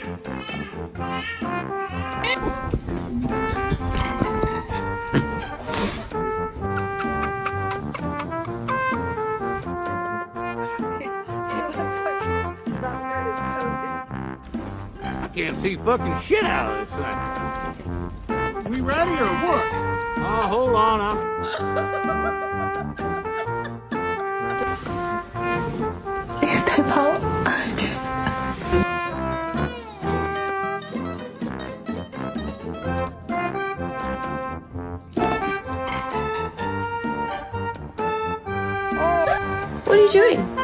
I can't see fucking shit out of this thing. We ready or what? Oh, hold on. Tay跑。What are you doing?